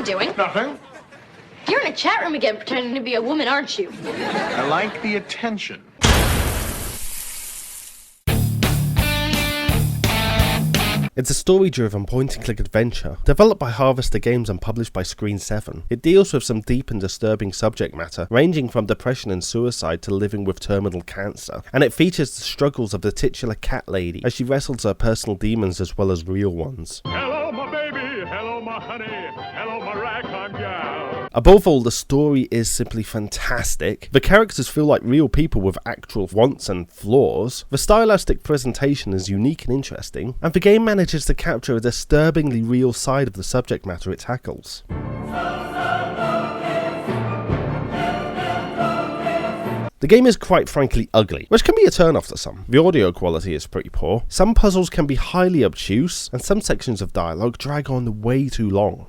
doing? Nothing. You're in a chat room again pretending to be a woman, aren't you? I like the attention. It's a story-driven point-and-click adventure, developed by Harvester Games and published by Screen 7. It deals with some deep and disturbing subject matter, ranging from depression and suicide to living with terminal cancer, and it features the struggles of the titular cat lady as she wrestles her personal demons as well as real ones. Hello, my baby. Hello, my honey. Hello, my ragtime gal. Above all, the story is simply fantastic. The characters feel like real people with actual wants and flaws. The stylistic presentation is unique and interesting, and the game manages to capture a disturbingly real side of the subject matter it tackles. The game is quite frankly ugly, which can be a turn-off to some. The audio quality is pretty poor, some puzzles can be highly obtuse, and some sections of dialogue drag on way too long.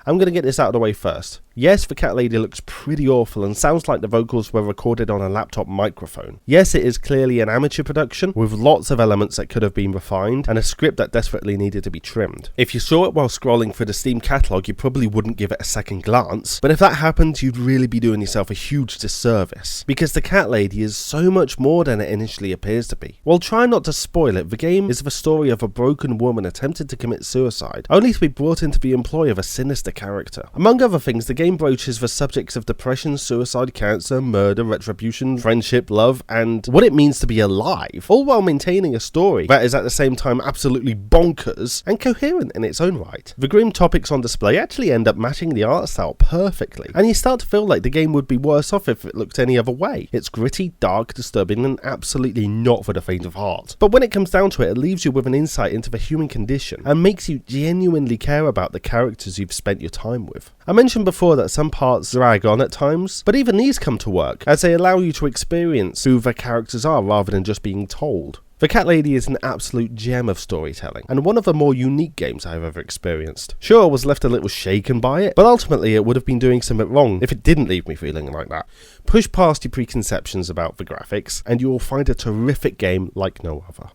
I'm going to get this out of the way first. Yes, the cat lady looks pretty awful and sounds like the vocals were recorded on a laptop microphone. Yes, it is clearly an amateur production with lots of elements that could have been refined and a script that desperately needed to be trimmed. If you saw it while scrolling through the Steam catalogue, you probably wouldn't give it a second glance, but if that happened, you'd really be doing yourself a huge disservice, because the cat lady is so much more than it initially appears to be. While trying not to spoil it, the game is the story of a broken woman attempting to commit suicide, only to be brought into the employ of a sinister character. Among other things, the game broaches the subjects of depression, suicide, cancer, murder, retribution, friendship, love, and what it means to be alive, all while maintaining a story that is at the same time absolutely bonkers and coherent in its own right. The grim topics on display actually end up matching the art style perfectly, and you start to feel like the game would be worse off if it looked any other way. It's gritty, dark, disturbing, and absolutely not for the faint of heart. But when it comes down to it, it leaves you with an insight into the human condition and makes you genuinely care about the characters you've spent your time with. I mentioned before that some parts drag on at times, but even these come to work, as they allow you to experience who the characters are rather than just being told. The Cat Lady is an absolute gem of storytelling, and one of the more unique games I've ever experienced. Sure, I was left a little shaken by it, but ultimately it would have been doing something wrong if it didn't leave me feeling like that. Push past your preconceptions about the graphics, and you will find a terrific game like no other.